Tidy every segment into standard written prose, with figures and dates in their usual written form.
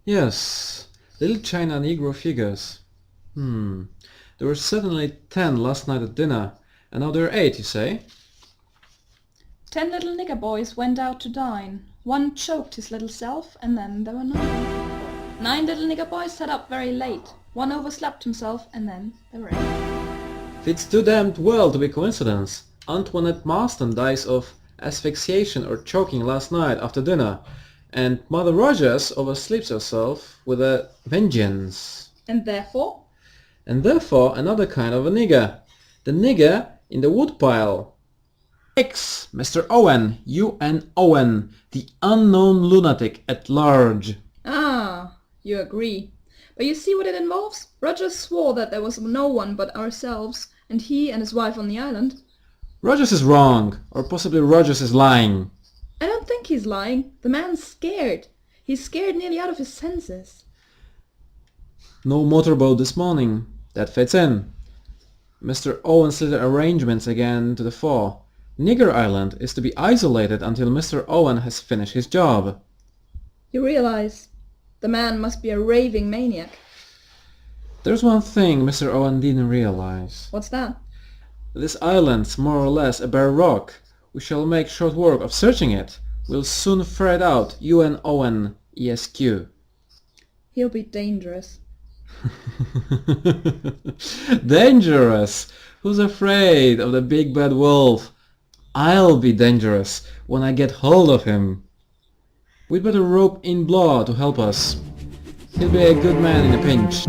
Yes, little China Negro figures. There were certainly 10 last night at dinner, and now there are 8, you say? 10 little nigger boys went out to dine. One choked his little self, and then there were 9. 9 little nigger boys sat up very late. One overslept himself, and then there were 8. Fits too damned well to be coincidence. Antoinette Marston dies of asphyxiation or choking last night after dinner, and Mother Rogers oversleeps herself with a vengeance. And therefore? And therefore another kind of a nigger. The nigger in the woodpile. X, Mr. Owen, UN Owen, the unknown lunatic at large. Ah, you agree. But you see what it involves? Rogers swore that there was no one but ourselves, and he and his wife on the island. Rogers is wrong, or possibly Rogers is lying. I don't think he's lying. The man's scared. He's scared nearly out of his senses. No motorboat this morning. That fits in. Mr. Owen's little arrangements again to the fore. Nigger Island is to be isolated until Mr. Owen has finished his job. You realize the man must be a raving maniac. There's one thing Mr. Owen didn't realize. What's that? This island's more or less a bare rock. We shall make short work of searching it. We'll soon ferret out UN Owen ESQ. He'll be dangerous. Dangerous! Who's afraid of the big bad wolf? I'll be dangerous when I get hold of him. We'd better rope in Bloor to help us. He'll be a good man in a pinch.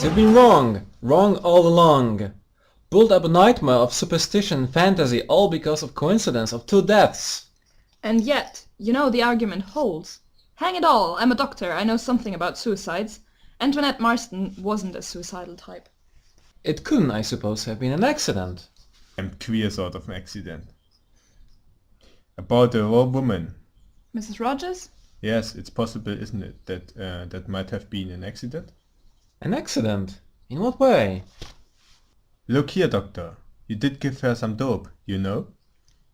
You've been wrong. Wrong all along. Built up a nightmare of superstition and fantasy all because of coincidence of 2 deaths. And yet, you know the argument holds. Hang it all, I'm a doctor, I know something about suicides. Antoinette Marston wasn't a suicidal type. It couldn't, I suppose, have been an accident. A queer sort of accident. About a raw woman. Mrs. Rogers? Yes, it's possible, isn't it, that that might have been an accident? An accident? In what way? Look here, doctor. You did give her some dope, you know?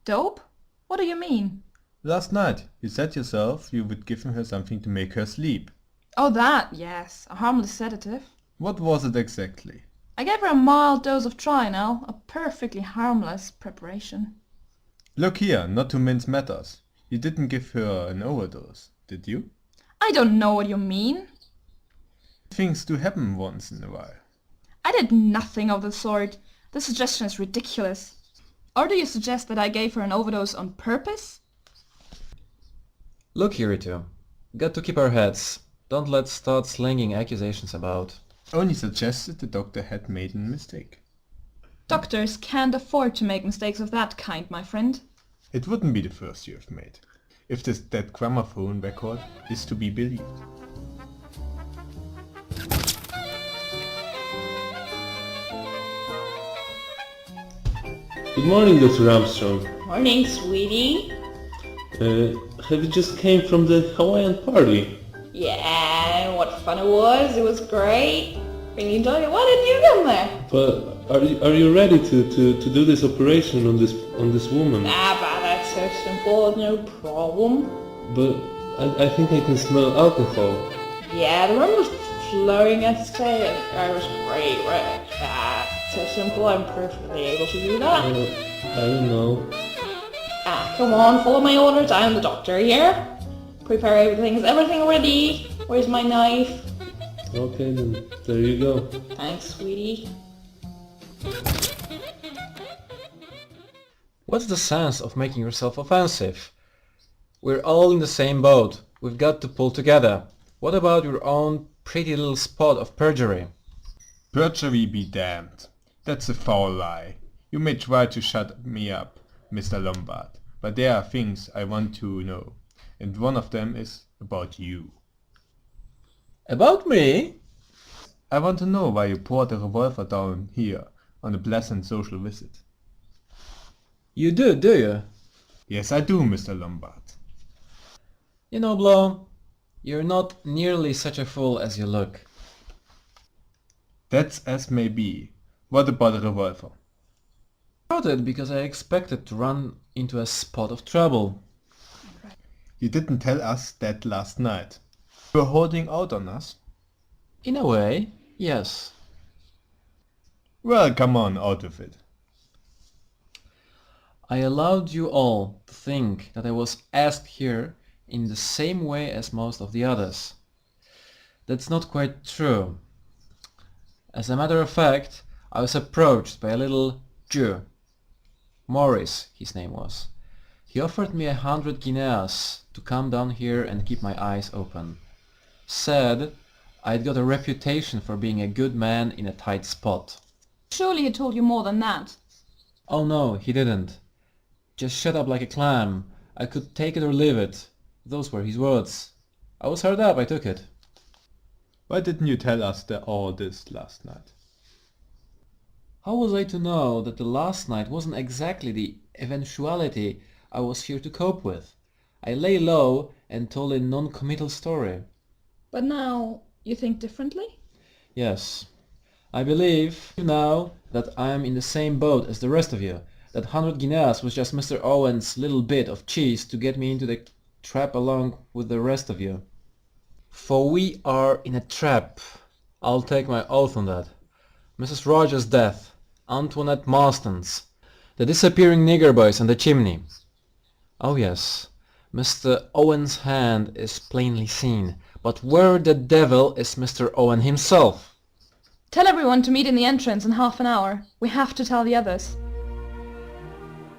Dope? What do you mean? Last night, you said yourself you would give her something to make her sleep. Oh, that, yes. A harmless sedative. What was it exactly? I gave her a mild dose of Trinal, a perfectly harmless preparation. Look here, not to mince matters. You didn't give her an overdose, did you? I don't know what you mean. Things do happen once in a while. I did nothing of the sort. The suggestion is ridiculous. Or do you suggest that I gave her an overdose on purpose? Look here, you two. Got to keep our heads. Don't let's start slinging accusations about. Only suggested the doctor had made a mistake. Doctors can't afford to make mistakes of that kind, my friend. It wouldn't be the first you have made, if that gramophone record is to be believed. Good morning, Dr. Armstrong. Morning, sweetie. Have you just came from the Hawaiian party? Yeah, what fun it was. It was great. Really enjoyed it. Why didn't you come there? But are you ready to do this operation on this woman? Ah, but that's so simple. No problem. But I think I can smell alcohol. Yeah, the room was flowing yesterday and I was great, right? Ah, so simple. I'm perfectly able to do that. I don't know. Ah, come on, follow my orders. I am the doctor here. Prepare everything. Is everything ready? Where's my knife? Okay, then there you go. Thanks, sweetie. What's the sense of making yourself offensive? We're all in the same boat. We've got to pull together. What about your own pretty little spot of perjury? Perjury be damned. That's a foul lie. You may try to shut me up, Mr. Lombard, but there are things I want to know, and one of them is about you. About me? I want to know why you brought a revolver down here on a pleasant social visit. You do you? Yes, I do, Mr. Lombard. You know, Blow, you're not nearly such a fool as you look. That's as may be. What about a revolver? I brought it because I expected to run into a spot of trouble. You didn't tell us that last night. You were holding out on us? In a way, yes. Well, come on, out of it. I allowed you all to think that I was asked here in the same way as most of the others. That's not quite true. As a matter of fact, I was approached by a little Jew. Morris, his name was. He offered me 100 guineas to come down here and keep my eyes open. Said I'd got a reputation for being a good man in a tight spot. Surely he told you more than that. Oh no, he didn't. Just shut up like a clam. I could take it or leave it. Those were his words. I was hard up, I took it. Why didn't you tell us all this last night? How was I to know that the last night wasn't exactly the eventuality I was here to cope with? I lay low and told a non-committal story. But now you think differently? Yes. I believe now that I am in the same boat as the rest of you. That 100 guineas was just Mr. Owen's little bit of cheese to get me into the trap along with the rest of you. For we are in a trap. I'll take my oath on that. Mrs. Rogers' death, Antoinette Marston's, the disappearing nigger boys and the chimney. Oh yes, Mr. Owen's hand is plainly seen, but where the devil is Mr. Owen himself? Tell everyone to meet in the entrance in half an hour. We have to tell the others.